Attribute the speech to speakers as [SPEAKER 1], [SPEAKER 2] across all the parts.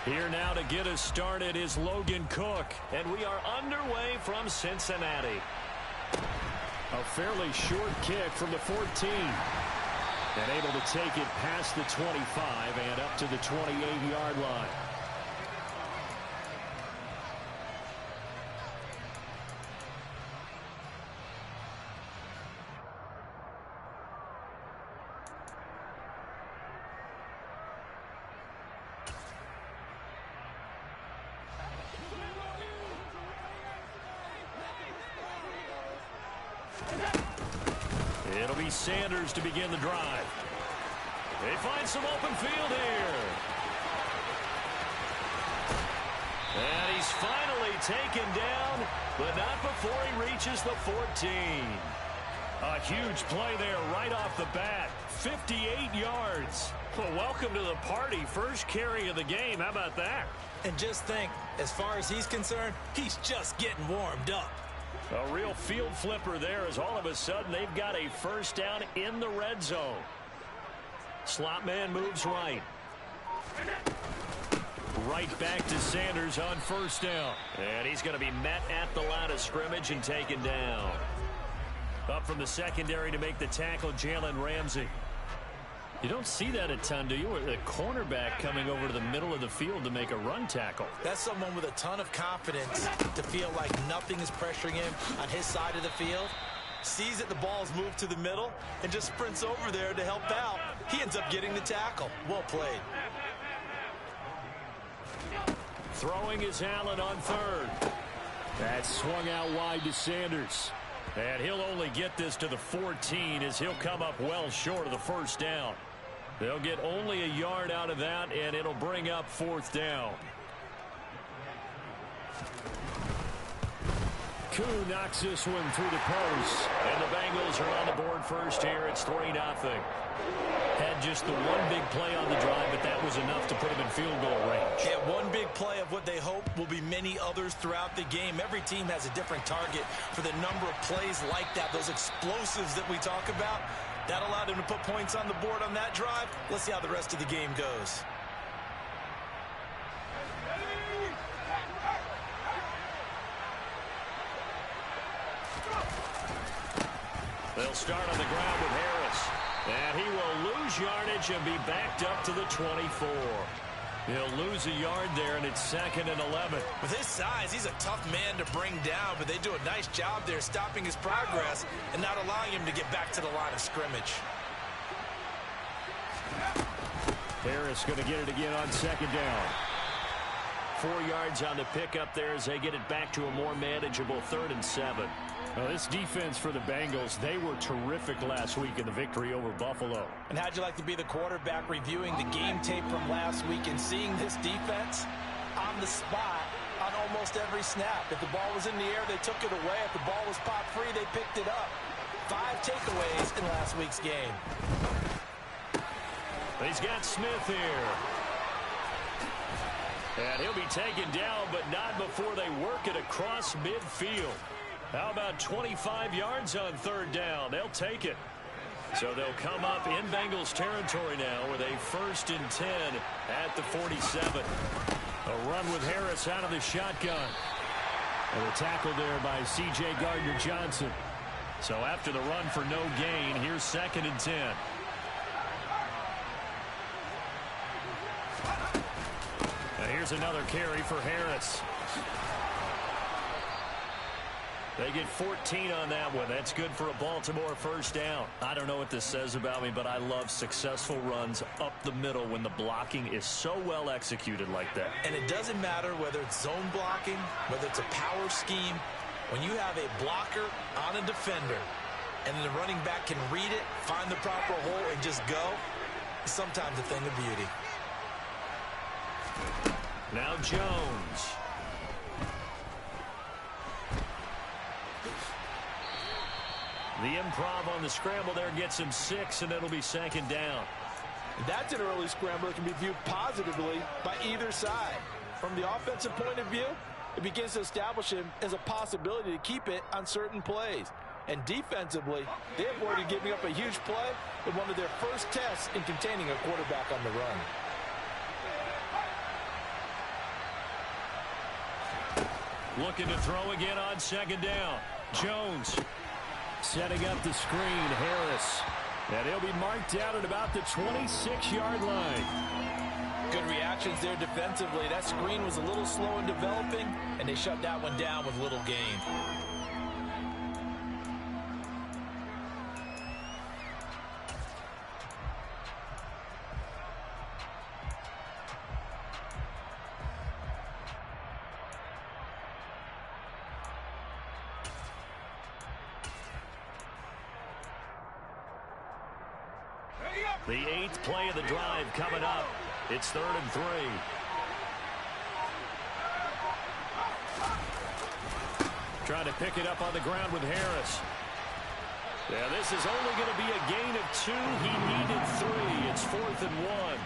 [SPEAKER 1] Here now to get us started is Logan Cook, and we are underway from Cincinnati. A fairly short kick from the 14. And able to take it past the 25 and up to the 28-yard line. It'll be Sanders to begin the drive. They find some open field here. And he's finally taken down, but not before he reaches the 14. A huge play there right off the bat. 58 yards. Well, welcome to the party. First carry of the game. How about that?
[SPEAKER 2] And just think, as far as he's concerned, he's just getting warmed up.
[SPEAKER 1] A real field flipper there as all of a sudden they've got a first down in the red zone. Slot man moves right. Right back to Sanders on first down. And he's going to be met at the line of scrimmage and taken down. Up from the secondary to make the tackle, Jalen Ramsey. You don't see that a ton, do you? A cornerback coming over to the middle of the field to make a run tackle.
[SPEAKER 2] That's someone with a ton of confidence to feel like nothing is pressuring him on his side of the field. Sees that the ball's moved to the middle and just sprints over there to help out. He ends up getting the tackle. Well played.
[SPEAKER 1] Throwing is Allen on third. That swung out wide to Sanders. And he'll only get this to the 14 as he'll come up well short of the first down. They'll get only a yard out of that, and it'll bring up fourth down. Koo knocks this one through the post. And the Bengals are on the board first here. It's 3-0. Had just the one big play on the drive, but that was enough to put them in field goal range.
[SPEAKER 2] Yeah, one big play of what they hope will be many others throughout the game. Every team has a different target for the number of plays like that, those explosives that we talk about. That allowed him to put points on the board on that drive. Let's see how the rest of the game goes.
[SPEAKER 1] They'll start on the ground with Harris. And he will lose yardage and be backed up to the 24. He'll lose a yard there, and it's 2nd and 11.
[SPEAKER 2] With his size, he's a tough man to bring down, but they do a nice job there stopping his progress and not allowing him to get back to the line of scrimmage.
[SPEAKER 1] Harris going to get it again on 2nd down. 4 yards on the pickup there as they get it back to a more manageable 3rd and 7. Well, this defense for the Bengals, they were terrific last week in the victory over Buffalo.
[SPEAKER 2] And how'd you like to be the quarterback reviewing the game tape from last week and seeing this defense on the spot on almost every snap? If the ball was in the air, they took it away. If the ball was pop free, they picked it up. 5 takeaways in last week's game.
[SPEAKER 1] He's got Smith here. And he'll be taken down, but not before they work it across midfield. How about 25 yards on 3rd down? They'll take it. So they'll come up in Bengals territory now with a 1st and 10 at the 47. A run with Harris out of the shotgun. And a tackle there by C.J. Gardner-Johnson. So after the run for no gain, here's 2nd and 10. And here's another carry for Harris. They get 14 on that one. That's good for a Baltimore first down. I don't know what this says about me, but I love successful runs up the middle when the blocking is so well executed like that.
[SPEAKER 2] And it doesn't matter whether it's zone blocking, whether it's a power scheme. When you have a blocker on a defender and the running back can read it, find the proper hole, and just go, it's sometimes a thing of beauty.
[SPEAKER 1] Now Jones. The improv on the scramble there gets him 6, and it'll be 2nd down.
[SPEAKER 3] That's an early scramble that can be viewed positively by either side. From the offensive point of view, it begins to establish him as a possibility to keep it on certain plays. And defensively, they avoided giving up a huge play in one of their first tests in containing a quarterback on the run.
[SPEAKER 1] Looking to throw again on second down. Jones setting up the screen. Harris. And he'll be marked down at about the 26-yard line.
[SPEAKER 2] Good reactions there defensively. That screen was a little slow in developing, and they shut that one down with little gain.
[SPEAKER 1] The 8th play of the drive coming up. It's 3rd and 3. Trying to pick it up on the ground with Harris. Yeah, this is only going to be a gain of 2. He needed 3. It's 4th and 1.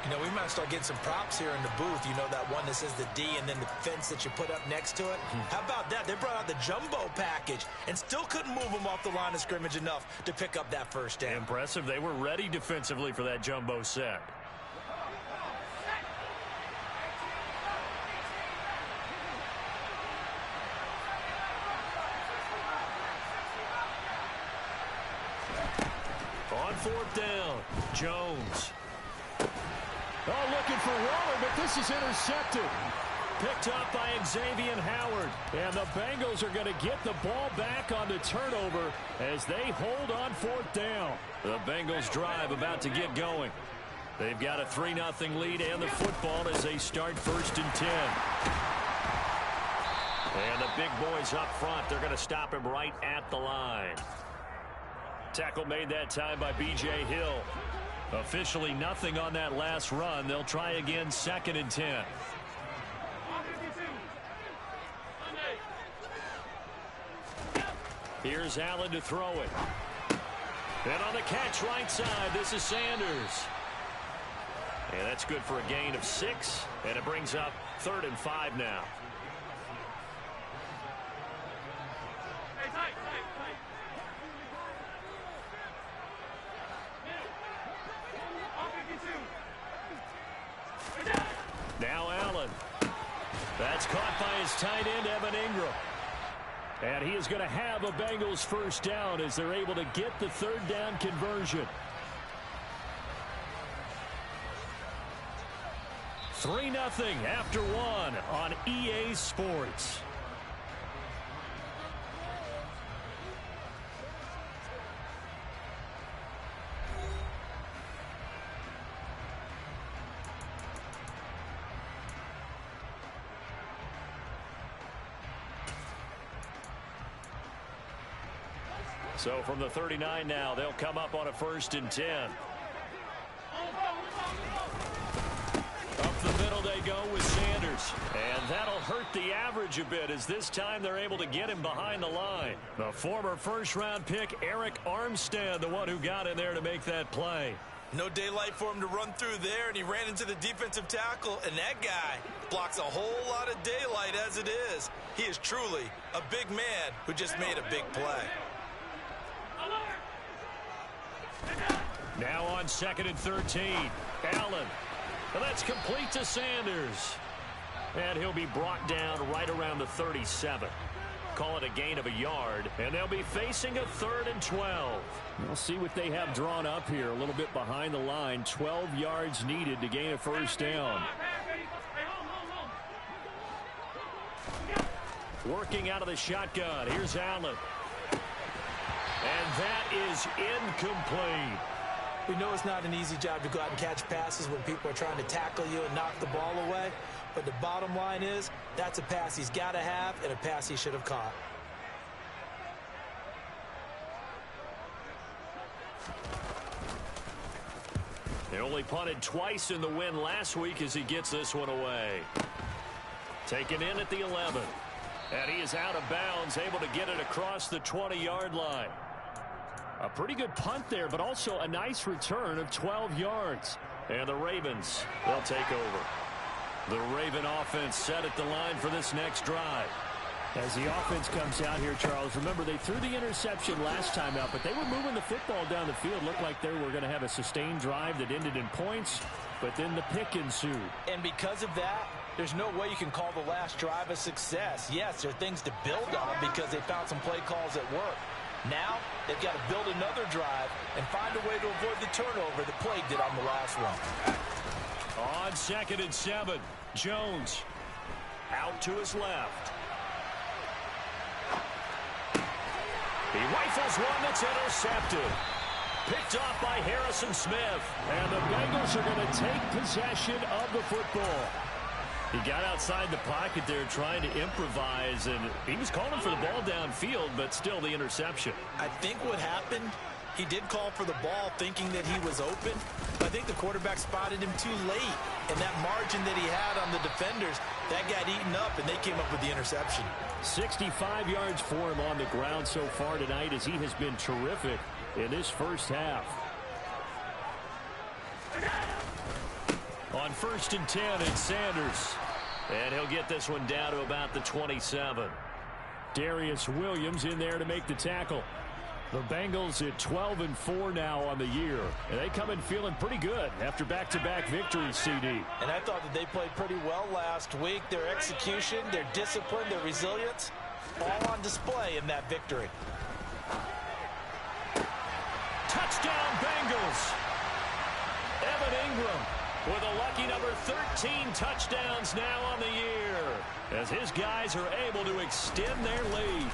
[SPEAKER 2] You know, we might start getting some props here in the booth. You know, that one that says the D and then the fence that you put up next to it? How about that? They brought out the jumbo package and still couldn't move them off the line of scrimmage enough to pick up that first down.
[SPEAKER 1] Impressive. They were ready defensively for that jumbo set. On 4th down, Jones. Oh, looking for Waller, but this is intercepted. Picked up by Xavier Howard. And the Bengals are going to get the ball back on the turnover as they hold on 4th down. The Bengals drive about to get going. They've got a 3-0 lead and the football as they start 1st and 10. And the big boys up front, they're going to stop him right at the line. Tackle made that time by B.J. Hill. Officially nothing on that last run. They'll try again 2nd and 10. Here's Allen to throw it. And on the catch right side, this is Sanders. And that's good for a gain of 6. And it brings up 3rd and 5 now. Now Allen. That's caught by his tight end, Evan Ingram. And he is going to have a Bengals first down as they're able to get the 3rd down conversion. 3-0 after 1 on EA Sports. So from the 39 now, they'll come up on a 1st and 10. Up the middle they go with Sanders. And that'll hurt the average a bit as this time they're able to get him behind the line. The former first-round pick, Eric Armstead, the one who got in there to make that play.
[SPEAKER 2] No daylight for him to run through there, and he ran into the defensive tackle, and that guy blocks a whole lot of daylight as it is. He is truly a big man who just made a big play.
[SPEAKER 1] Now on 2nd and 13. Allen. And that's complete to Sanders. And he'll be brought down right around the 37. Call it a gain of a yard. And they'll be facing a 3rd and 12. We'll see what they have drawn up here. A little bit behind the line. 12 yards needed to gain a first down. Working out of the shotgun. Here's Allen. And that is incomplete.
[SPEAKER 2] We know it's not an easy job to go out and catch passes when people are trying to tackle you and knock the ball away. But the bottom line is that's a pass he's got to have and a pass he should have caught.
[SPEAKER 1] He only punted twice in the win last week as he gets this one away. Taken in at the 11. And he is out of bounds, able to get it across the 20-yard line. A pretty good punt there, but also a nice return of 12 yards. And the Ravens, they'll take over. The Raven offense set at the line for this next drive. As the offense comes out here, Charles, remember they threw the interception last time out, but they were moving the football down the field. Looked like they were going to have a sustained drive that ended in points, but then the pick ensued.
[SPEAKER 2] And because of that, There's no way you can call the last drive a success. Yes, there are things to build on because they found some play calls at work. Now, they've got to build another drive and find a way to avoid the turnover that plagued it on the last one.
[SPEAKER 1] On 2nd and 7, Jones out to his left. He rifles one that's intercepted. Picked off by Harrison Smith. And the Bengals are going to take possession of the football. He got outside the pocket there trying to improvise, and he was calling for the ball downfield, but still the interception.
[SPEAKER 2] I think what happened, he did call for the ball thinking that he was open, but I think the quarterback spotted him too late. And that margin that he had on the defenders, that got eaten up, and they came up with the interception.
[SPEAKER 1] 65 yards for him on the ground so far tonight as he has been terrific in this first half. On 1st and 10, it's Sanders. And he'll get this one down to about the 27. Darius Williams in there to make the tackle. The Bengals at 12-4 now on the year. And they come in feeling pretty good after back-to-back victories, CD.
[SPEAKER 2] And I thought that they played pretty well last week. Their execution, their discipline, their resilience, all on display in that victory.
[SPEAKER 1] Touchdown, Bengals! Evan Ingram with a lucky number 13 touchdowns now on the year as his guys are able to extend their lead.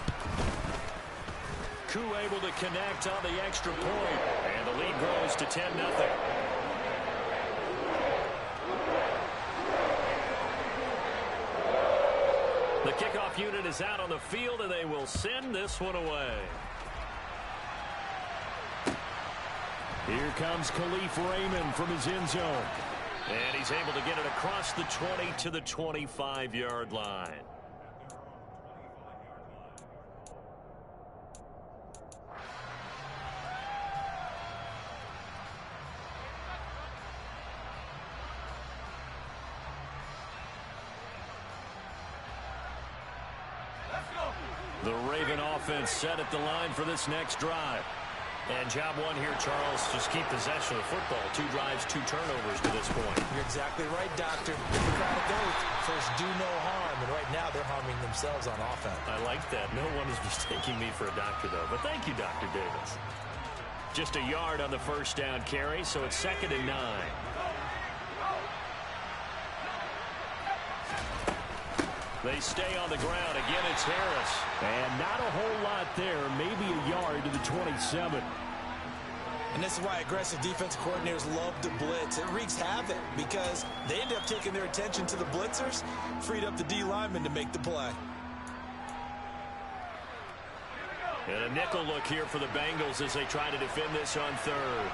[SPEAKER 1] Koo able to connect on the extra point, and the lead grows to 10-0. The kickoff unit is out on the field, and they will send this one away. Here comes Khalif Raymond from his end zone. And he's able to get it across the 20 to the 25-yard line. The Raven offense set at the line for this next drive. And job one here, Charles, just keep possession of the football. 2 drives, 2 turnovers to this point.
[SPEAKER 2] You're exactly right, Doctor. Hippocratic oath. First, do no harm. And right now, they're harming themselves on offense.
[SPEAKER 1] I like that. No one is mistaking me for a doctor, though. But thank you, Dr. Davis. Just a yard on the first down carry, so it's 2nd and 9. They stay on the ground. Again, it's Harris. And not a whole lot there. Maybe a yard to the 27.
[SPEAKER 2] And this is why aggressive defensive coordinators love to blitz. It wreaks havoc because they end up taking their attention to the blitzers, freed up the D lineman to make the play.
[SPEAKER 1] And a nickel look here for the Bengals as they try to defend this on 3rd.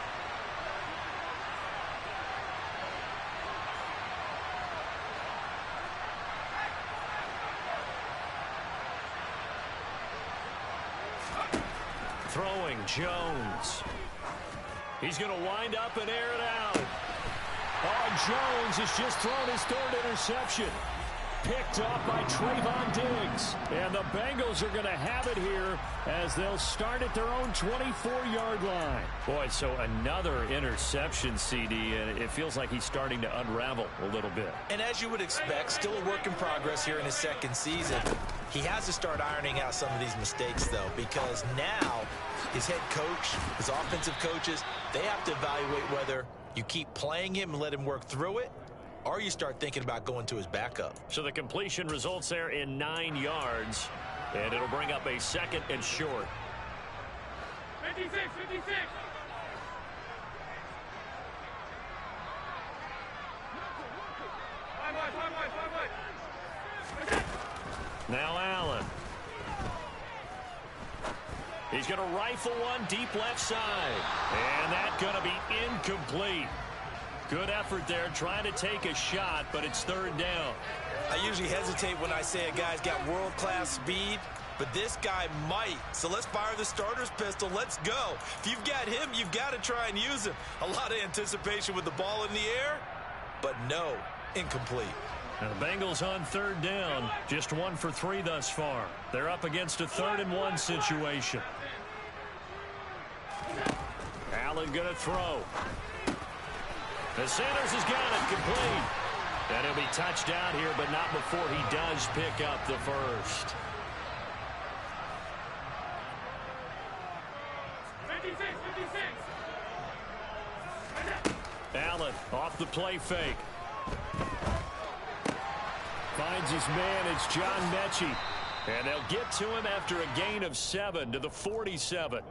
[SPEAKER 1] Throwing Jones. He's going to wind up and air it out. Oh, Jones has just thrown his 3rd interception. Picked off by Trayvon Diggs. And the Bengals are going to have it here as they'll start at their own 24-yard line. Boy, so another interception, CD, and it feels like he's starting to unravel a little bit.
[SPEAKER 2] And as you would expect, still a work in progress here in his 2nd season. He has to start ironing out some of these mistakes, though, because now his head coach, his offensive coaches, they have to evaluate whether you keep playing him and let him work through it, or you start thinking about going to his backup.
[SPEAKER 1] So the completion results there in 9 yards, and it'll bring up a 2nd and short.
[SPEAKER 4] 56, 56.
[SPEAKER 1] Now Allen. He's going to rifle one deep left side. And that's going to be incomplete. Good effort there trying to take a shot, but it's 3rd down.
[SPEAKER 2] I usually hesitate when I say a guy's got world-class speed, but this guy might. So let's fire the starter's pistol. Let's go. If you've got him, you've got to try and use him. A lot of anticipation with the ball in the air, but no, incomplete.
[SPEAKER 1] Now the Bengals on 3rd down, just 1 for 3 thus far. They're up against a 3rd and 1 situation. Allen going to throw. And Sanders has got it complete. And he'll be touched down here, but not before he does pick up the first.
[SPEAKER 4] 56, 56.
[SPEAKER 1] Allen off the play fake. Finds his man. It's John Mechie. And they'll get to him after a gain of 7 to the 47.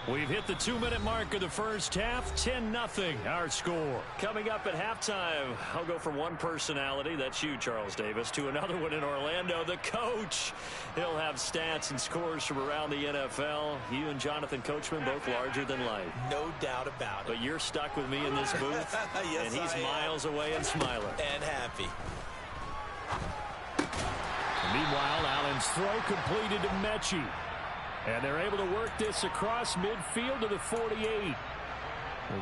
[SPEAKER 1] We've hit the 2-minute mark of the first half. 10-0 our score. Coming up at halftime, I'll go from one personality, that's you, Charles Davis, to another one in Orlando, the coach. He'll have stats and scores from around the NFL. You and Jonathan Coachman both larger than life.
[SPEAKER 2] No doubt about it.
[SPEAKER 1] But you're stuck with me in this booth,
[SPEAKER 2] yes,
[SPEAKER 1] and he's miles away and smiling.
[SPEAKER 2] And happy.
[SPEAKER 1] Meanwhile, Allen's throw completed to Mechie. And they're able to work this across midfield to the 48.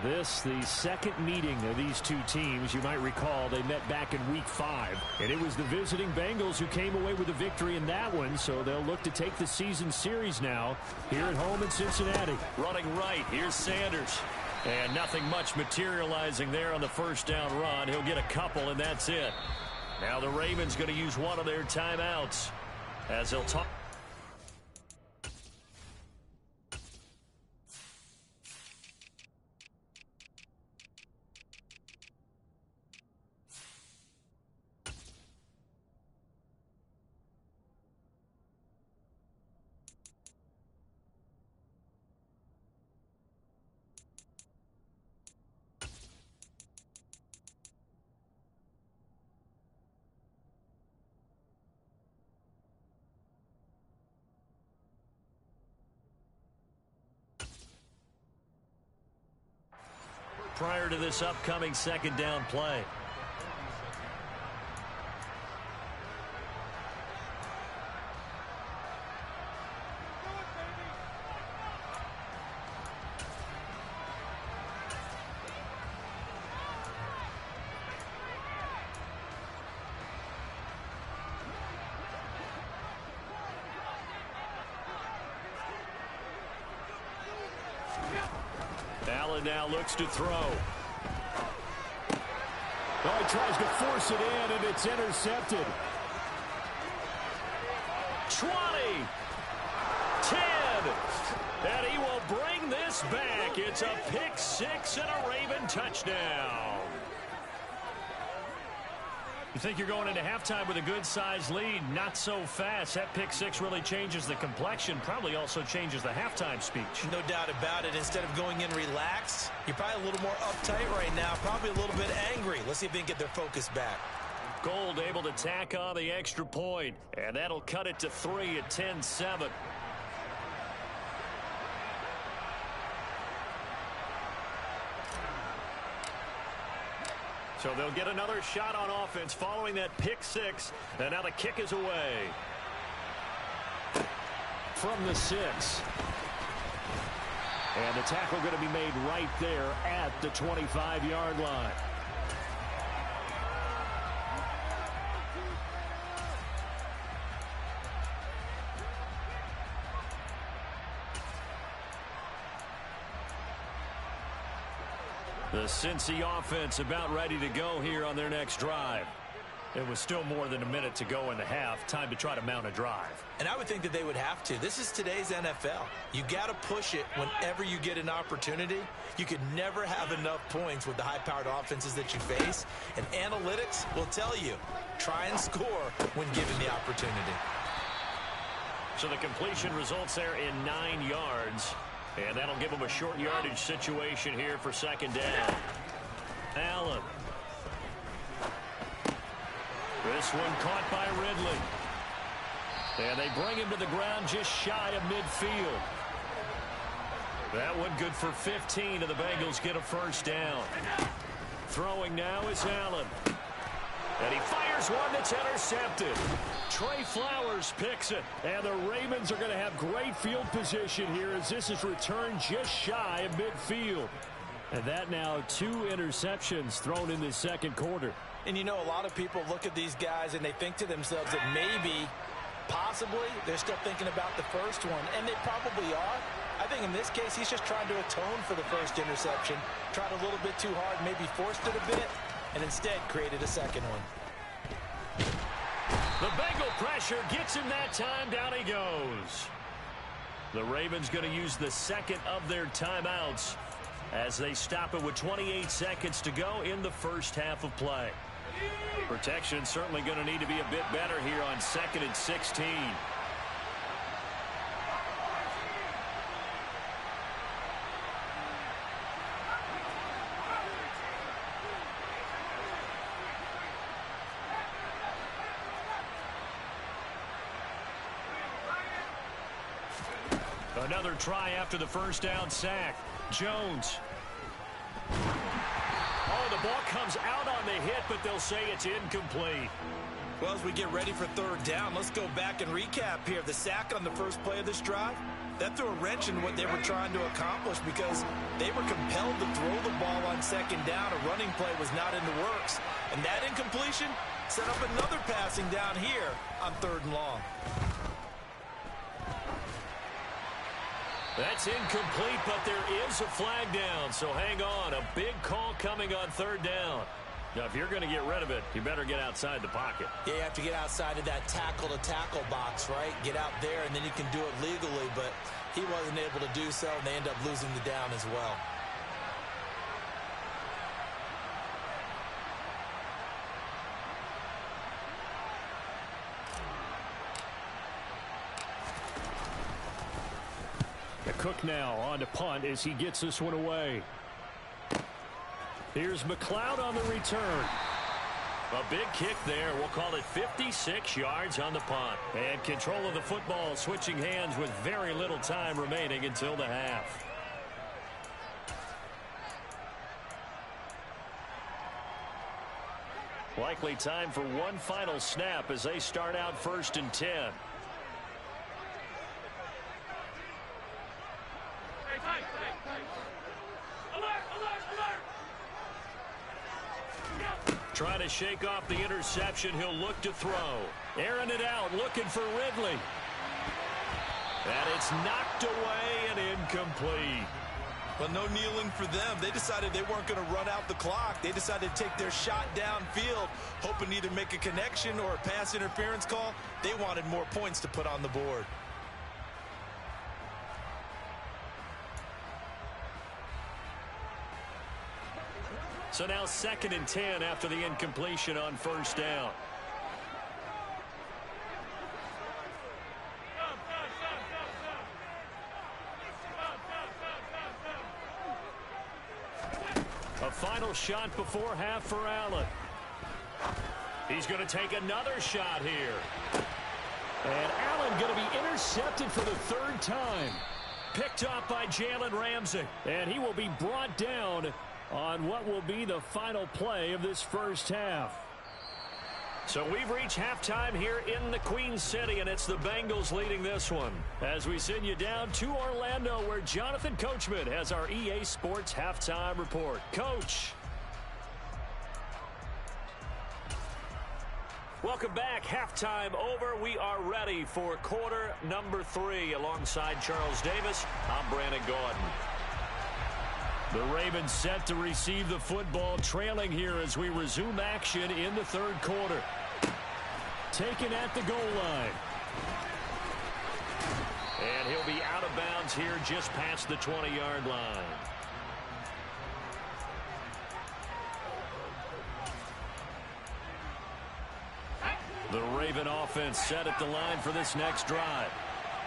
[SPEAKER 1] This, the second meeting of these two teams. You might recall they met back in Week 5. And it was the visiting Bengals who came away with a victory in that one. So they'll look to take the season series now here at home in Cincinnati. Running right, here's Sanders. And nothing much materializing there on the first down run. He'll get a couple, and that's it. Now the Ravens going to use one of their timeouts as they'll talk. Prior to this upcoming second down play. Allen now looks to throw. Oh, he tries to force it in, and it's intercepted. 20, 10, and he will bring this back. It's a pick six and a Raven touchdown. You think you're going into halftime with a good-sized lead? Not so fast. That pick six really changes the complexion, probably also changes the halftime speech.
[SPEAKER 2] No doubt about it. Instead of going in relaxed, you're probably a little more uptight right now, probably a little bit angry. Let's see if they can get their focus back.
[SPEAKER 1] Gold able to tack on the extra point, and that'll cut it to 3 at 10-7. So they'll get another shot on offense following that pick six. And now the kick is away. From the 6. And the tackle going to be made right there at the 25-yard line. The Cincy offense about ready to go here on their next drive. It was still more than a minute to go in the half. Time to try to mount a drive.
[SPEAKER 2] And I would think that they would have to. This is today's NFL. You got to push it whenever you get an opportunity. You could never have enough points with the high-powered offenses that you face. And analytics will tell you, try and score when given the opportunity.
[SPEAKER 1] So the completion results there in 9 yards. And that'll give them a short yardage situation here for second down. Allen. This one caught by Ridley. And they bring him to the ground just shy of midfield. That one good for 15, and the Bengals get a first down. Throwing now is Allen. And he fires one that's intercepted. Trey Flowers picks it. And the Ravens are going to have great field position here as this is returned just shy of midfield. And that now 2 interceptions thrown in the second quarter.
[SPEAKER 3] And you know, a lot of people look at these guys and they think to themselves that maybe
[SPEAKER 2] Possibly. They're still thinking about the first one, and they probably are. I think in this case, he's just trying to atone for the first interception. Tried a little bit too hard, maybe forced it a bit, and instead created a second one.
[SPEAKER 1] The Bengal pressure gets him that time. Down he goes. The Ravens going to use the second of their timeouts as they stop it with 28 seconds to go in the first half of play. Protection certainly going to need to be a bit better here on 2nd and 16. Another try after the first down sack. Jones. Oh, the ball comes out on the hit, but they'll say it's incomplete.
[SPEAKER 2] Well, as we get ready for third down, let's go back and recap here. The sack on the first play of this drive, that threw a wrench in what they were trying to accomplish because they were compelled to throw the ball on second down. A running play was not in the works. And that incompletion set up another passing down here on 3rd and long.
[SPEAKER 1] That's incomplete, but there is a flag down, so hang on. A big call coming on 3rd down. Now, if you're going to get rid of it, you better get outside the pocket.
[SPEAKER 2] Yeah, you have to get outside of that tackle-to-tackle box, right? Get out there, and then you can do it legally, but he wasn't able to do so, and they end up losing the down as well.
[SPEAKER 1] Cook now on to punt as he gets this one away. Here's McLeod on the return. A big kick there. We'll call it 56 yards on the punt. And control of the football switching hands with very little time remaining until the half. Likely time for one final snap as they start out 1st and 10. Trying to shake off the interception. He'll look to throw. Airing it out, looking for Ridley. And it's knocked away and incomplete.
[SPEAKER 2] Well, no kneeling for them. They decided they weren't going to run out the clock. They decided to take their shot downfield, hoping to either make a connection or a pass interference call. They wanted more points to put on the board.
[SPEAKER 1] So now 2nd and 10 after the incompletion on 1st down. A final shot before half for Allen. He's going to take another shot here. And Allen going to be intercepted for the 3rd time. Picked up by Jalen Ramsey. And he will be brought down on what will be the final play of this first half. So we've reached halftime here in the Queen City, and it's the Bengals leading this one. As we send you down to Orlando, where Jonathan Coachman has our EA Sports halftime report. Coach. Welcome back. Halftime over. We are ready for quarter number 3. Alongside Charles Davis, I'm Brandon Gordon. The Ravens set to receive the football, trailing here as we resume action in the 3rd quarter. Taken at the goal line. And he'll be out of bounds here just past the 20-yard line. The Raven offense set at the line for this next drive.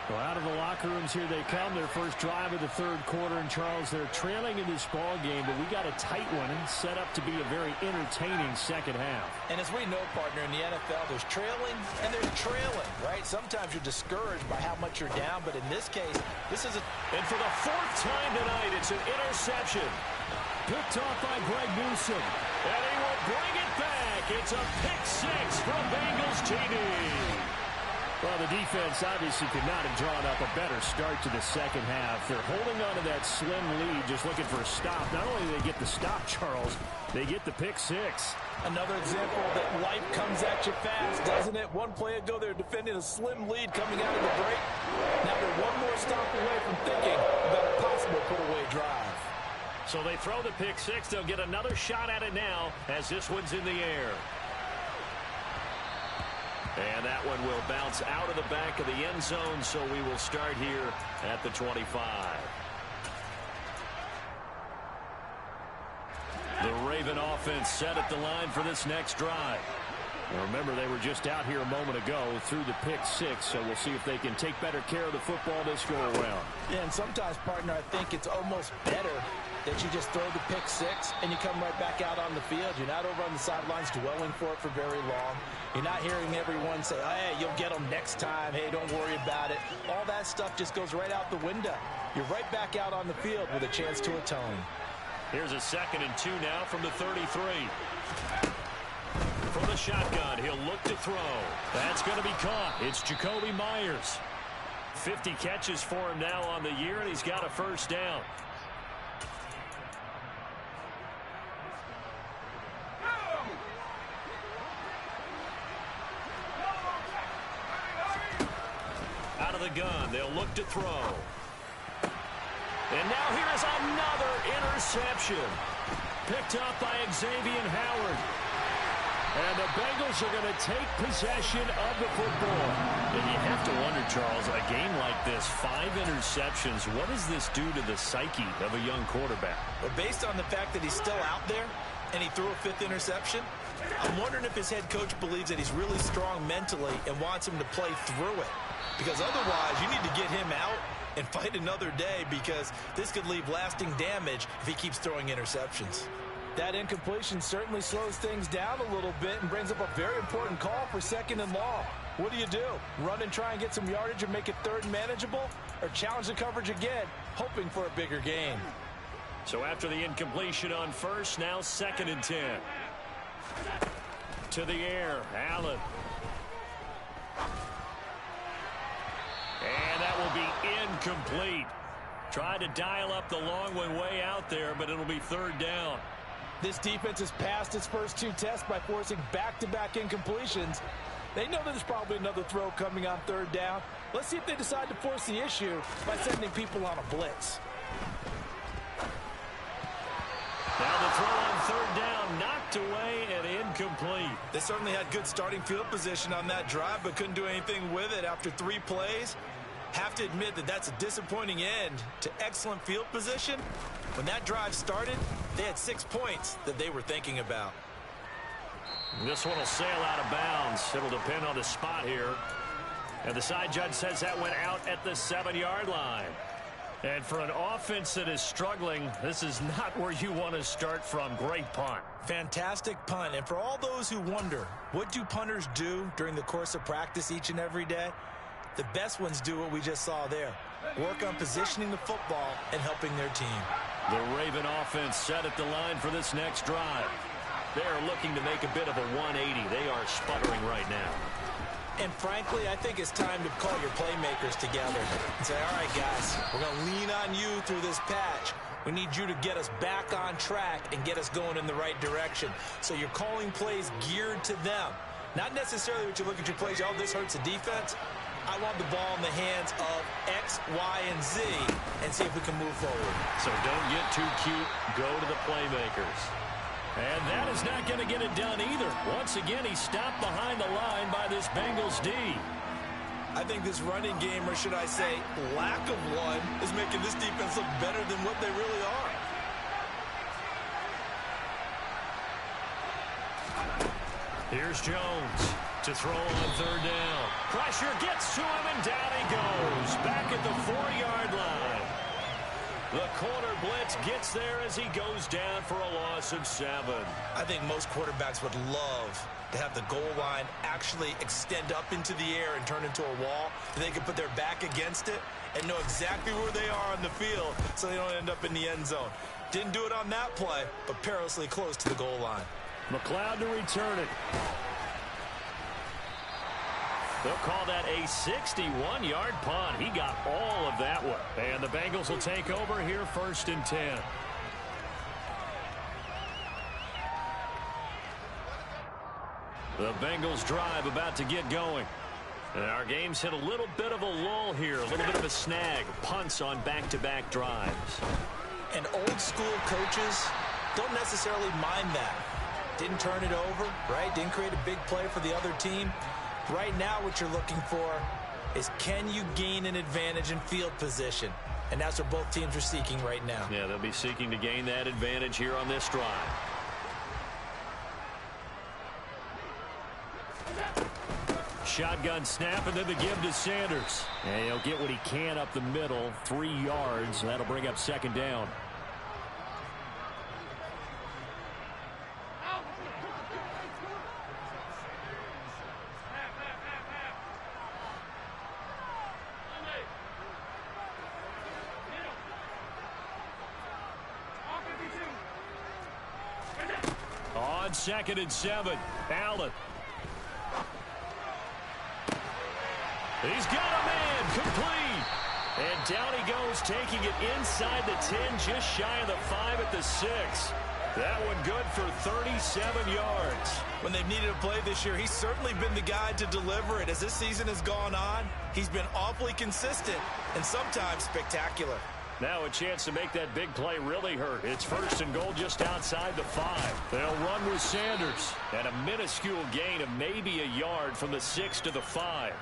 [SPEAKER 1] Well, out of the locker rooms here they come. Their first drive of the 3rd quarter. And, Charles, they're trailing in this ball game, but we got a tight one and set up to be a very entertaining second half.
[SPEAKER 2] And as we know, partner, in the NFL, there's trailing and there's trailing, right? Sometimes you're discouraged by how much you're down, but in this case, this is a...
[SPEAKER 1] And for the 4th time tonight, it's an interception. Picked off by Greg Newsome. And he will bring it back. It's a pick 6 from Bengals TV. Well, Well, the defense obviously could not have drawn up a better start to the second half. They're holding on to that slim lead, just looking for a stop. Not only do they get the stop, Charles, they get the pick six.
[SPEAKER 3] Another example that life comes at you fast, doesn't it? One play ago, they're defending a slim lead coming out of the break. Now they're one more stop away from thinking about a possible put-away drive.
[SPEAKER 1] So they throw the pick six. They'll get another shot at it now as this one's in the air. And that one will bounce out of the back of the end zone, so we will start here at the 25. The Raven offense set at the line for this next drive. Now remember, they were just out here a moment ago through the pick six, so we'll see if they can take better care of the football this go around.
[SPEAKER 3] Yeah, and sometimes, partner, I think it's almost better that you just throw the pick six and you come right back out on the field. You're not over on the sidelines dwelling for it for very long. You're not hearing everyone say, hey, you'll get them next time. Hey, don't worry about it. All that stuff just goes right out the window. You're right back out on the field with a chance to atone.
[SPEAKER 1] Here's a 2nd and 2 now from the 33. From the shotgun, he'll look to throw. That's going to be caught. It's Jacoby Myers. 50 catches for him now on the year, and he's got a first down. Out of the gun, they'll look to throw. And now here is another interception. Picked up by Xavier Howard. And the Bengals are going to take possession of the football. And you have to wonder, Charles, a game like this, 5 interceptions, what does this do to the psyche of a young quarterback?
[SPEAKER 3] Well, based on the fact that he's still out there and he threw a 5th interception, I'm wondering if his head coach believes that he's really strong mentally and wants him to play through it. Because otherwise, you need to get him out and fight another day, because this could leave lasting damage if he keeps throwing interceptions. That incompletion certainly slows things down a little bit and brings up a very important call for 2nd and long. What do? Run and try and get some yardage and make it 3rd and manageable? Or challenge the coverage again, hoping for a bigger gain?
[SPEAKER 1] So after the incompletion on first, now 2nd and 10. To the air, Allen. And that will be incomplete. Tried to dial up the long one way out there, but it'll be 3rd down.
[SPEAKER 3] This defense has passed its first 2 tests by forcing back-to-back incompletions. They know there's probably another throw coming on 3rd down. Let's see if they decide to force the issue by sending people on a blitz.
[SPEAKER 1] Now the throw on 3rd down, knocked away and incomplete.
[SPEAKER 3] They certainly had good starting field position on that drive, but couldn't do anything with it after 3 plays. Have to admit that that's a disappointing end to excellent field position. When that drive started, they had 6 points that they were thinking about.
[SPEAKER 1] This one will sail out of bounds. It'll depend on the spot here. And the side judge says that went out at the 7-yard line. And for an offense that is struggling, this is not where you want to start from. Great punt.
[SPEAKER 3] Fantastic punt. And for all those who wonder, what do punters do during the course of practice each and every day? The best ones do what we just saw there. Work on positioning the football and helping their team.
[SPEAKER 1] The Raven offense set at the line for this next drive. They're looking to make a bit of a 180. They are sputtering right now.
[SPEAKER 3] And frankly, I think it's time to call your playmakers together and say, all right, guys, we're going to lean on you through this patch. We need you to get us back on track and get us going in the right direction. So you're calling plays geared to them. Not necessarily what you look at your plays, oh, this hurts the defense. I want the ball in the hands of X, Y, and Z and see if we can move forward.
[SPEAKER 1] So don't get too cute. Go to the playmakers. And that is not going to get it done either. Once again, he stopped behind the line by this Bengals D.
[SPEAKER 3] I think this running game, or should I say lack of one, is making this defense look better than what they really are.
[SPEAKER 1] Here's Jones to throw on 3rd down. Pressure gets to him, and down he goes. Back at the 4-yard line. The corner blitz gets there as he goes down for a loss of 7.
[SPEAKER 3] I think most quarterbacks would love to have the goal line actually extend up into the air and turn into a wall. They can put their back against it and know exactly where they are on the field so they don't end up in the end zone. Didn't do it on that play, but perilously close to the goal line.
[SPEAKER 1] McLeod to return it. They'll call that a 61-yard punt. He got all of that one. And the Bengals will take over here, 1st and 10. The Bengals drive about to get going. And our game's hit a little bit of a lull here, a little bit of a snag. Punts on back-to-back drives.
[SPEAKER 2] And old-school coaches don't necessarily mind that. Didn't turn it over, right? Didn't create a big play for the other team. Right now what you're looking for is, can you gain an advantage in field position? And that's what both teams are seeking right now.
[SPEAKER 1] Yeah, they'll be seeking to gain that advantage here on this drive. Shotgun snap, and then the give to Sanders. And he'll get what he can up the middle, 3 yards. That'll bring up 2nd down. On 2nd and 7, Allen. He's got a man, complete. And down he goes, taking it inside the 10, just shy of the 5 at the 6. That one good for 37 yards.
[SPEAKER 2] When they've needed a play this year, he's certainly been the guy to deliver it. As this season has gone on, he's been awfully consistent and sometimes spectacular.
[SPEAKER 1] Now a chance to make that big play really hurt. It's 1st and goal just outside the 5. They'll run with Sanders. And a minuscule gain of maybe a yard from the 6 to the 5.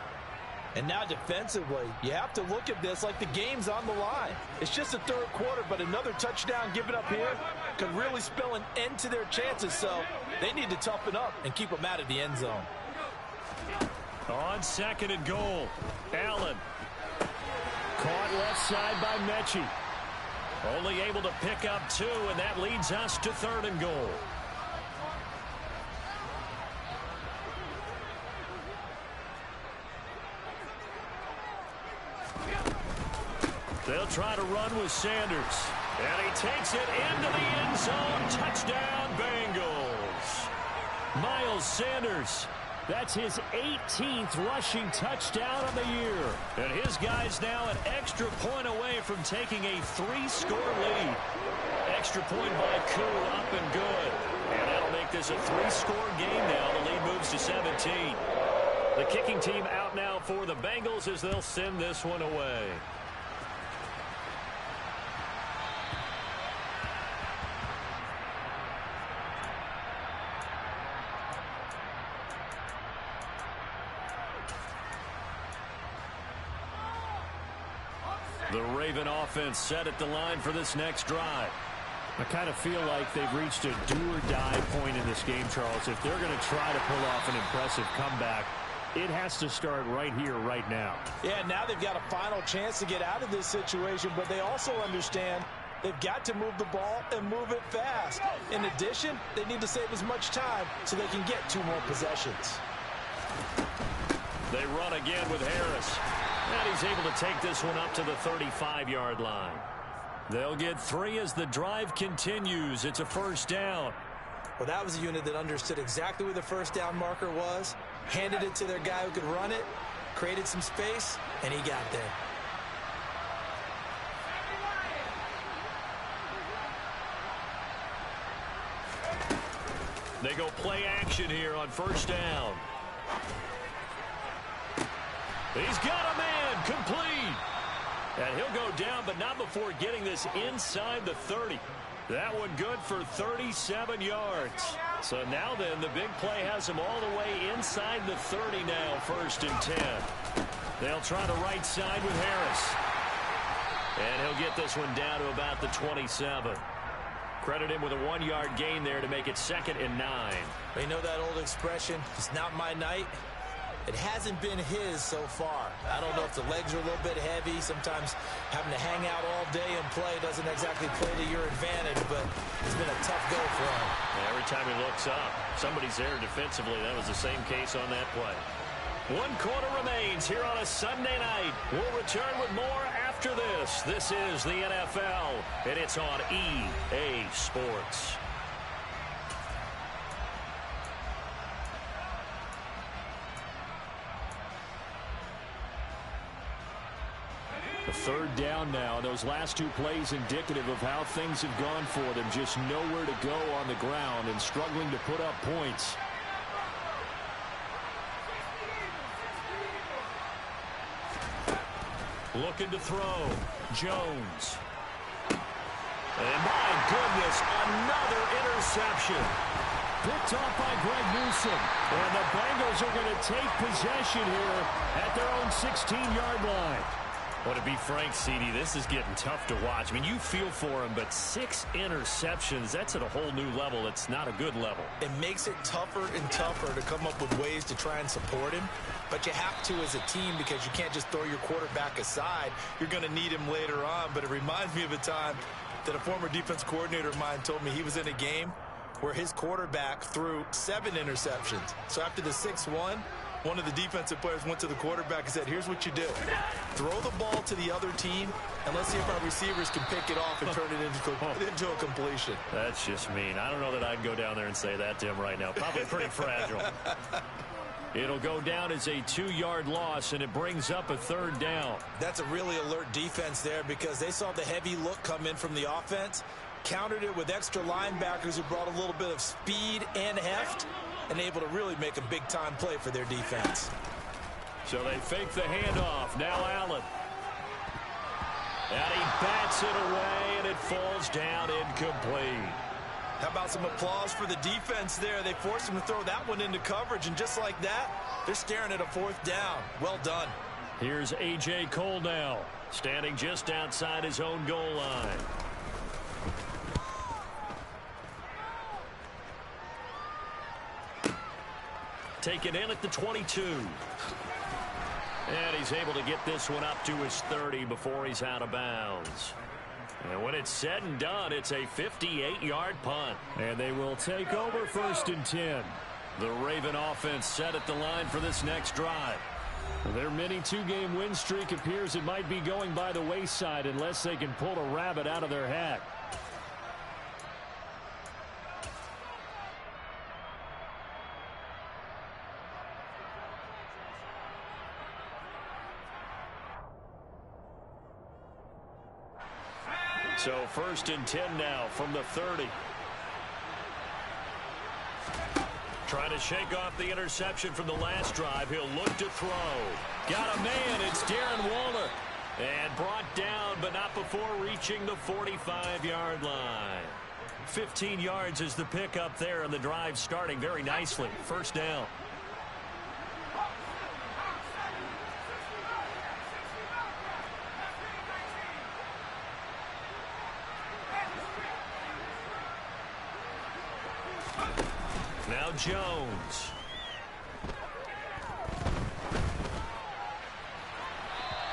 [SPEAKER 3] And now defensively, you have to look at this like the game's on the line. It's just the 3rd quarter, but another touchdown given up here could really spell an end to their chances. So they need to toughen up and keep them out of the end zone.
[SPEAKER 1] On 2nd and goal, Allen. Caught left side by Mechie. Only able to pick up 2, and that leads us to 3rd and goal. They'll try to run with Sanders. And he takes it into the end zone. Touchdown, Bengals. Miles Sanders. That's his 18th rushing touchdown of the year. And his guy's now an extra point away from taking a 3-score lead. Extra point by Koo, up and good. And that'll make this a 3-score game now. The lead moves to 17. The kicking team out now for the Bengals as they'll send this one away. The Raven offense set at the line for this next drive. I kind of feel like they've reached a do-or-die point in this game, Charles. If they're going to try to pull off an impressive comeback, it has to start right here, right now.
[SPEAKER 3] Yeah, now they've got a final chance to get out of this situation, but they also understand they've got to move the ball and move it fast. In addition, they need to save as much time so they can get 2 more possessions.
[SPEAKER 1] They run again with Harris. And he's able to take this one up to the 35-yard line. They'll get 3 as the drive continues. It's a 1st down.
[SPEAKER 2] Well, that was a unit that understood exactly where the 1st down marker was, handed it to their guy who could run it, created some space, and he got there.
[SPEAKER 1] They go play action here on 1st down. He's got a man, complete. And he'll go down, but not before getting this inside the 30. That one good for 37 yards. So now then, the big play has him all the way inside the 30 now, 1st and 10. They'll try the right side with Harris. And he'll get this one down to about the 27. Credit him with a 1-yard gain there to make it 2nd and 9.
[SPEAKER 2] You know that old expression, it's not my night? It hasn't been his so far. I don't know if the legs are a little bit heavy. Sometimes having to hang out all day and play doesn't exactly play to your advantage, but it's been a tough go for him.
[SPEAKER 1] Yeah, every time he looks up, somebody's there defensively. That was the same case on that play. 1 quarter remains here on a Sunday night. We'll return with more after this. This is the NFL, and it's on EA Sports. A third down now. Those last two plays indicative of how things have gone for them. Just nowhere to go on the ground and struggling to put up points. Looking to throw. Jones. And my goodness, another interception. Picked off by Greg Newsome. And the Bengals are going to take possession here at their own 16-yard line. Well, to be frank, CD, this is getting tough to watch. I mean, you feel for him, but 6 interceptions, that's at a whole new level. It's not a good level.
[SPEAKER 2] It makes it tougher and tougher to come up with ways to try and support him. But you have to as a team because you can't just throw your quarterback aside. You're going to need him later on. But it reminds me of a time that a former defense coordinator of mine told me he was in a game where his quarterback threw 7 interceptions. So after the 6th one of the defensive players went to the quarterback and said, here's what you do. Throw the ball to the other team, and let's see if our receivers can pick it off and turn it into a completion.
[SPEAKER 1] That's just mean. I don't know that I'd go down there and say that to him right now. Probably pretty fragile. It'll go down as a 2-yard loss, and it brings up a 3rd down.
[SPEAKER 2] That's a really alert defense there because they saw the heavy look come in from the offense, countered it with extra linebackers who brought a little bit of speed and heft, and able to really make a big-time play for their defense.
[SPEAKER 1] So they fake the handoff. Now Allen. And he bats it away, and it falls down incomplete.
[SPEAKER 2] How about some applause for the defense there? They forced him to throw that one into coverage, and just like that, they're staring at a 4th down. Well done.
[SPEAKER 1] Here's A.J. Cole now, standing just outside his own goal line. Taken in at the 22. And he's able to get this one up to his 30 before he's out of bounds. And when it's said and done, it's a 58-yard punt. And they will take over 1st and 10. The Raven offense set at the line for this next drive. Their mini 2-game win streak appears it might be going by the wayside unless they can pull a rabbit out of their hat. So 1st and 10 now from the 30. Trying to shake off the interception from the last drive. He'll look to throw. Got a man. It's Darren Waller. And brought down, but not before reaching the 45-yard line. 15 yards is the pickup there, and the drive starting very nicely. 1st down. Now Jones.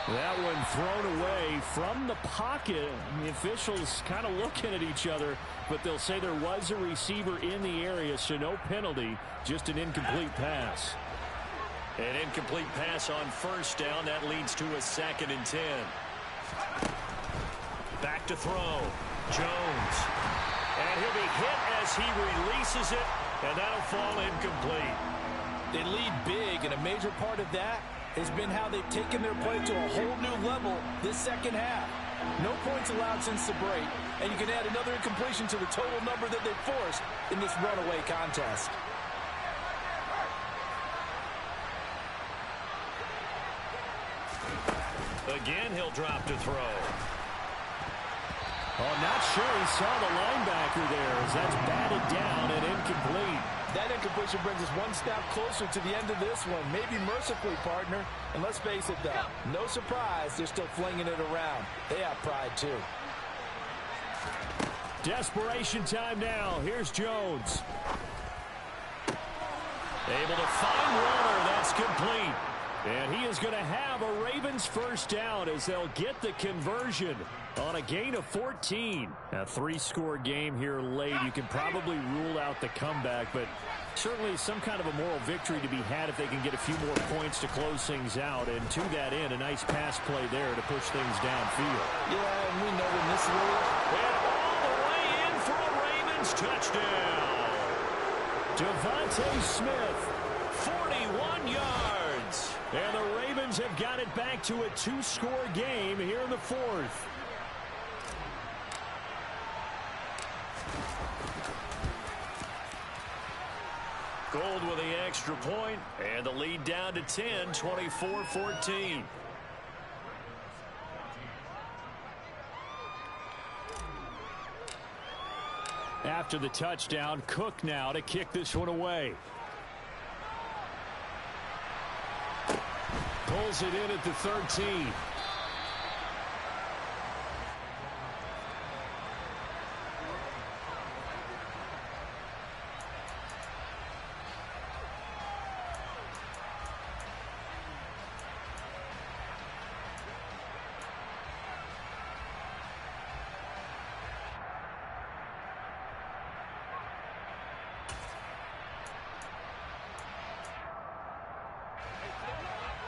[SPEAKER 1] That one thrown away from the pocket. The officials kind of looking at each other, but they'll say there was a receiver in the area, so no penalty, just an incomplete pass. An incomplete pass on 1st down. That leads to a 2nd and 10. Back to throw. Jones. And he'll be hit as he releases it, and that'll fall incomplete.
[SPEAKER 3] They lead big, and a major part of that has been how they've taken their play to a whole new level this 2nd half. No points allowed since the break, and you can add another incompletion to the total number that they've forced in this runaway contest.
[SPEAKER 1] Again, he'll drop to throw. Oh, not sure he saw the linebacker there as that's batted down and incomplete.
[SPEAKER 3] That incompletion brings us one step closer to the end of this one. Maybe mercifully, partner. And let's face it, though, no surprise, they're still flinging it around. They have pride, too.
[SPEAKER 1] Desperation time now. Here's Jones. Able to find Waller. That's complete. And he is going to have a Ravens 1st down as they'll get the conversion on a gain of 14. A 3-score game here late. You can probably rule out the comeback, but certainly some kind of a moral victory to be had if they can get a few more points to close things out. And to that end, a nice pass play there to push things downfield.
[SPEAKER 3] Yeah, and we know in this league.
[SPEAKER 1] And all the way in for a Ravens touchdown. Devontae Smith, 41 yards. And the Ravens Ravens have got it back to a 2-score game here in the fourth. Gold with the extra point, and the lead down to 10, 24-14. After the touchdown, Cook now to kick this one away. Pulls it in at the 13.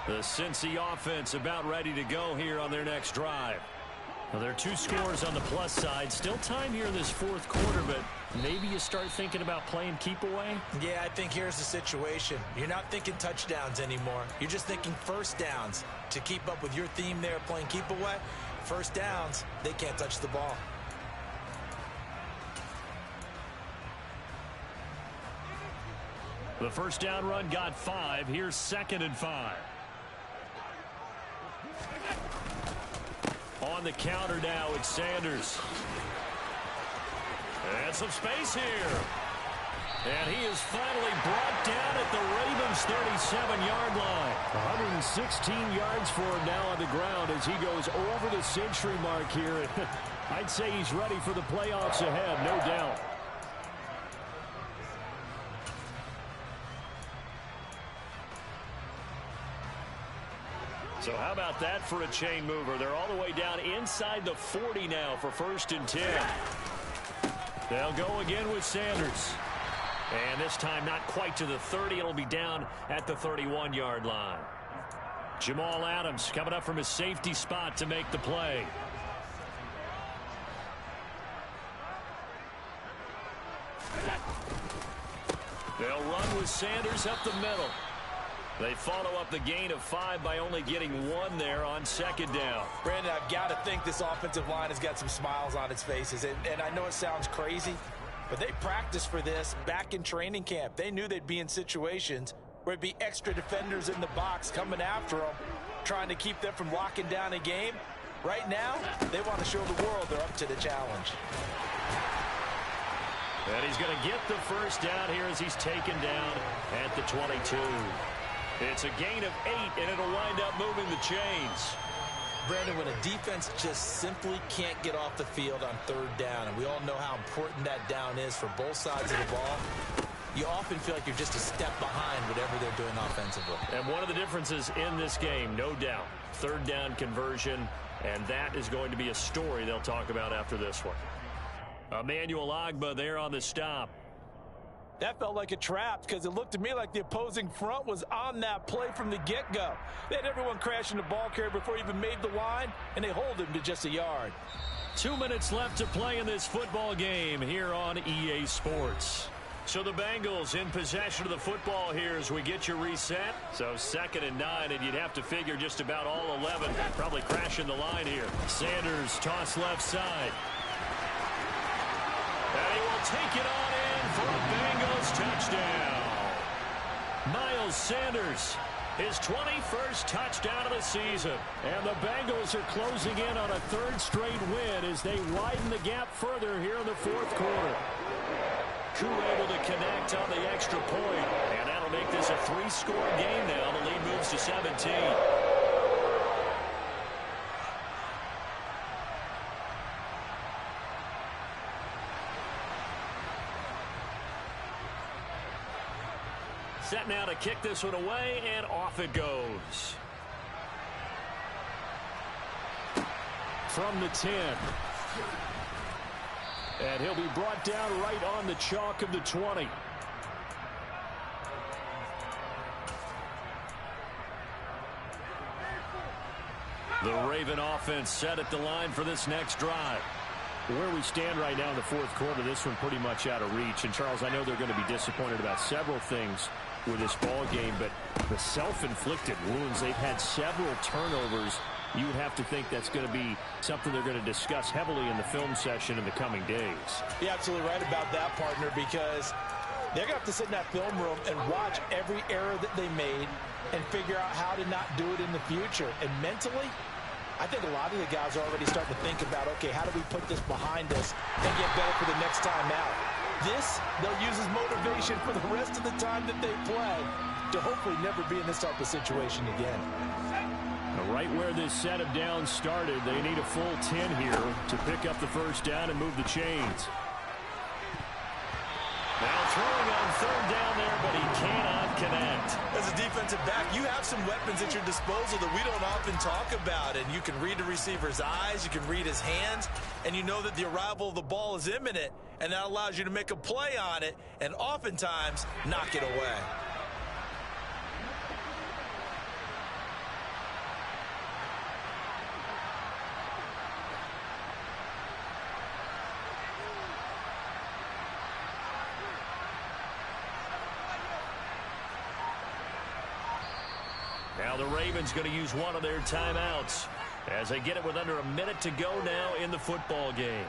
[SPEAKER 1] The Cincy offense about ready to go here on their next drive. Well, there are 2 scores on the plus side. Still time here in this fourth quarter, but maybe you start thinking about playing keep away?
[SPEAKER 2] Yeah, I think here's the situation. You're not thinking touchdowns anymore. You're just thinking first downs. To keep up with your theme there, playing keep away, first downs, they can't touch the ball.
[SPEAKER 1] The first down run got 5. Here's 2nd and 5. On the counter now, it's Sanders. And some space here. And he is finally brought down at the Ravens' 37-yard line. 116 yards for him now on the ground as he goes over the century mark here. I'd say he's ready for the playoffs ahead, no doubt. So how about that for a chain mover? They're all the way down inside the 40 now for 1st and 10. They'll go again with Sanders. And this time not quite to the 30. It'll be down at the 31-yard line. Jamal Adams coming up from his safety spot to make the play. They'll run with Sanders up the middle. They follow up the gain of 5 by only getting 1 there on 2nd down.
[SPEAKER 2] Brandon, I've got to think this offensive line has got some smiles on its faces. And I know it sounds crazy, but they practiced for this back in training camp. They knew they'd be in situations where it'd be extra defenders in the box coming after them, trying to keep them from locking down a game. Right now, they want to show the world they're up to the challenge.
[SPEAKER 1] And he's going to get the first down here as he's taken down at the 22. It's a gain of 8, and it'll wind up moving the chains.
[SPEAKER 2] Brandon, when a defense just simply can't get off the field on 3rd down, and we all know how important that down is for both sides of the ball, you often feel like you're just a step behind whatever they're doing offensively.
[SPEAKER 1] And one of the differences in this game, no doubt, 3rd down conversion, and that is going to be a story they'll talk about after this one. Emmanuel Ogbah there on the stop.
[SPEAKER 3] That felt like a trap because it looked to me like the opposing front was on that play from the get-go. They had everyone crashing the ball carrier before he even made the line, and they hold him to just a yard.
[SPEAKER 1] 2 minutes left to play in this football game here on EA Sports. So the Bengals in possession of the football here as we get you reset. So 2nd and 9, and you'd have to figure just about all 11 probably crashing the line here. Sanders toss left side. And he will take it on in for a Bengals touchdown. Miles Sanders, his 21st touchdown of the season. And the Bengals are closing in on a 3rd straight win as they widen the gap further here in the 4th quarter. Koo able to connect on the extra point, and that'll make this a 3-score game now. The lead moves to 17. Set now to kick this one away, and off it goes. From the 10. And he'll be brought down right on the chalk of the 20. The Raven offense set at the line for this next drive. Where we stand right now in the 4th quarter, this one pretty much out of reach. And, Charles, I know they're going to be disappointed about several things with this ball game, but the self-inflicted wounds, they've had several turnovers. You would have to think that's going to be something they're going to discuss heavily in the film session in the coming days.
[SPEAKER 3] You're absolutely right about that, partner, because they're going to have to sit in that film room and watch every error that they made and figure out how to not do it in the future. And mentally, I think a lot of the guys are already starting to think about, okay, how do we put this behind us and get better for the next time out? This, they'll use as motivation for the rest of the time that they play to hopefully never be in this type of situation again.
[SPEAKER 1] Right where this set of downs started, they need a full 10 here to pick up the first down and move the chains. Now throwing on third down there, but he cannot connect.
[SPEAKER 2] As a defensive back, you have some weapons at your disposal that we don't often talk about. And you can read the receiver's eyes, you can read his hands, and you know that the arrival of the ball is imminent, and that allows you to make a play on it and oftentimes knock it away.
[SPEAKER 1] Now the Ravens going to use one of their timeouts as they get it with under a minute to go now in the football game.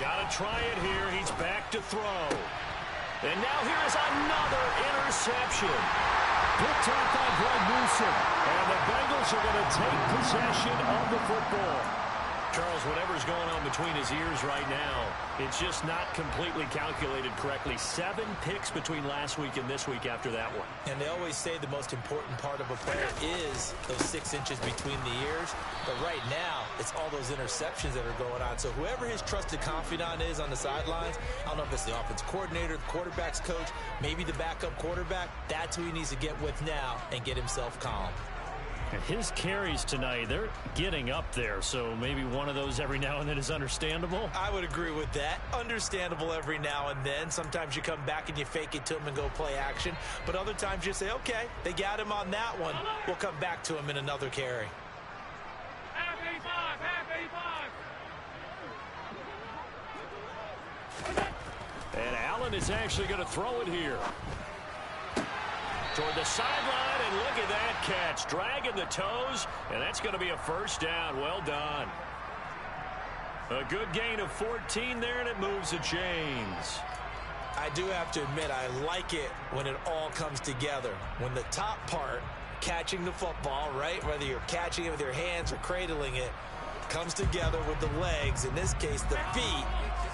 [SPEAKER 1] Got to try it here. He's back to throw. And now here is another interception. Picked off by Greg Newsom. And the Bengals are going to take possession of the football. Charles, whatever's going on between his ears right now, it's just not completely calculated correctly. 7 picks between last week and this week after that one.
[SPEAKER 2] And they always say the most important part of a player is those 6 inches between the ears. But right now, it's all those interceptions that are going on. So whoever his trusted confidant is on the sidelines, I don't know if it's the offense coordinator, the quarterback's coach, maybe the backup quarterback, that's who he needs to get with now and get himself calm.
[SPEAKER 1] And his carries tonight, they're getting up there, so maybe one of those every now and then is understandable.
[SPEAKER 2] I would agree with that. Understandable every now and then. Sometimes you come back and you fake it to him and go play action. But other times you say, okay, they got him on that one. We'll come back to him in another carry.
[SPEAKER 4] Half 85.
[SPEAKER 1] And Allen is actually going to throw it here. Toward the sideline, and look at that catch. Dragging the toes, and that's going to be a first down. Well done. A good gain of 14 there, and it moves the chains.
[SPEAKER 2] I do have to admit, I like it when it all comes together. When the top part, catching the football, right, whether you're catching it with your hands or cradling it, comes together with the legs, in this case the feet,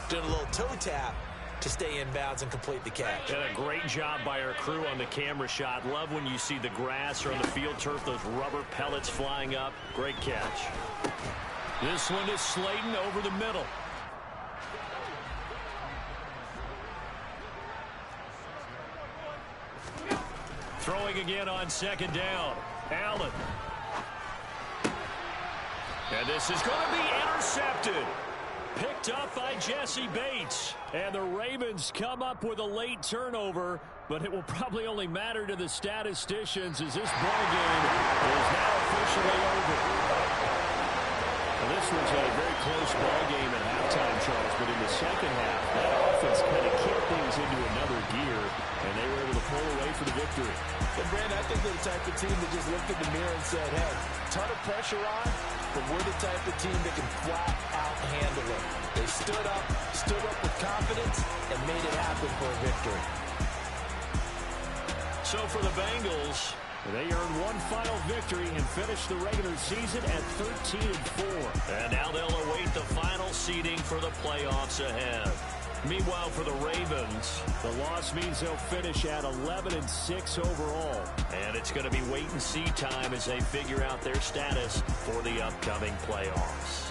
[SPEAKER 2] doing a little toe tap to stay in bounds and complete the catch.
[SPEAKER 1] And a great job by our crew on the camera shot. Love when you see the grass or on the field turf, those rubber pellets flying up. Great catch. This one is Slayton over the middle. Throwing again on second down. Allen. And this is going to be intercepted. Picked up by Jesse Bates. And the Ravens come up with a late turnover, but it will probably only matter to the statisticians as this ball game is now officially over. Well, this was a very close ball game at halftime, Charles, but in the second half, that offense kind of kicked things into another gear, and they were able to pull away for the victory.
[SPEAKER 3] And Brandon, I think they're the type of team that just looked in the mirror and said, hey, ton of pressure on, but we're the type of team that can flat out handle it. They stood up with confidence, and made it happen for a victory.
[SPEAKER 1] So for the Bengals, they earned one final victory and finished the regular season at 13-4. And now they'll await the final seeding for the playoffs ahead. Meanwhile, for the Ravens, the loss means they'll finish at 11-6 overall. And it's going to be wait-and-see time as they figure out their status for the upcoming playoffs.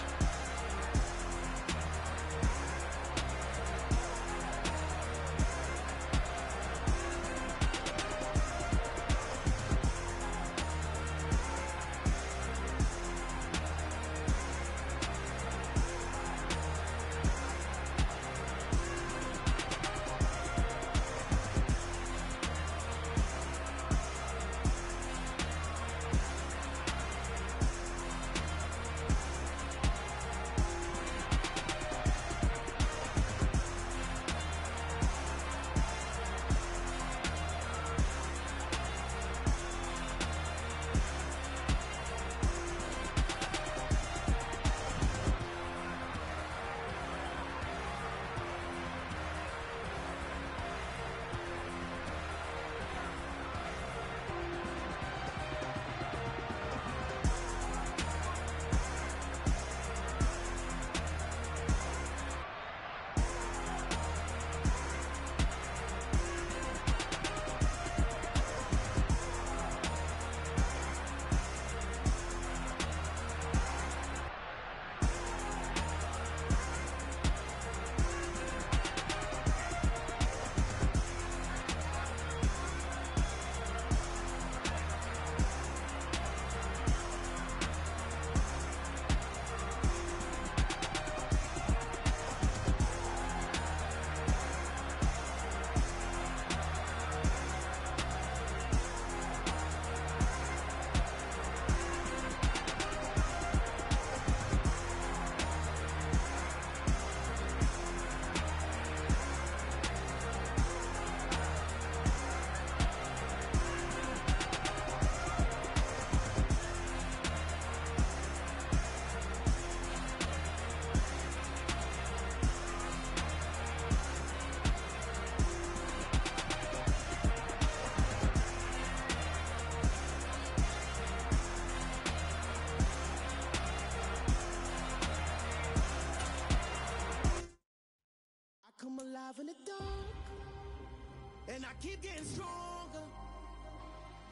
[SPEAKER 5] I keep getting stronger.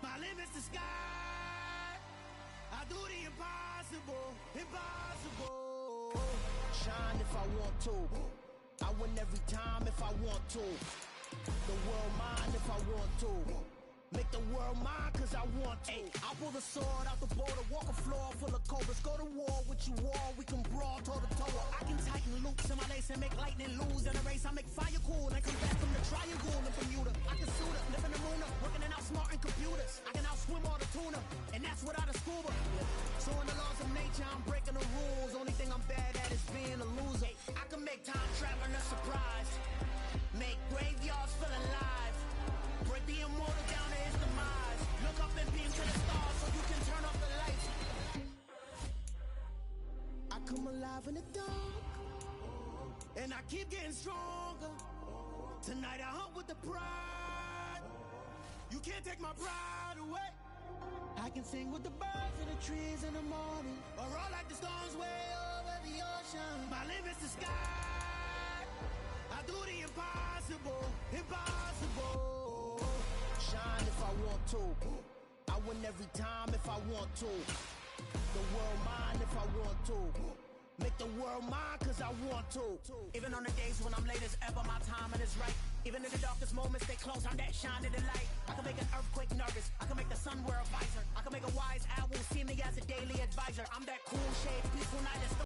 [SPEAKER 5] My limit's the sky. I do the impossible, impossible. Shine if I want to. I win every time if I want to. The world mine if I want to. Make the world mine cause I want to. I pull the sword out the border, walk a floor full of cobras. Go to war with you all, we can brawl toe to toe. I can tighten loops in my lace and make lightning lose in a race. I make fire cool and come back from the triangle in Bermuda. I can suit up, live in the moon, working and outsmarting computers. I can outswim all the tuna, and that's without a scuba. So in the laws of nature, I'm breaking the rules. Only thing I'm bad at is being a loser. I can make time traveling a surprise. Make graveyards feel alive. Break the immortal down to his demise. Look up and beam to the stars so you can turn off the lights. I come alive in the dark, and I keep getting stronger. Tonight I hunt with the pride. You can't take my pride away. I can sing with the birds in the trees in the morning, or roll like the storms way over the ocean. My limit's the sky. I do the impossible, impossible. Shine if I want to. I win every time if I want to. The world mine if I want to. Make the world mine cause I want to. Even on the days when I'm late as ever, my timing is right. Even in the darkest moments, stay close, I'm that shine of the light. I can make an earthquake nervous,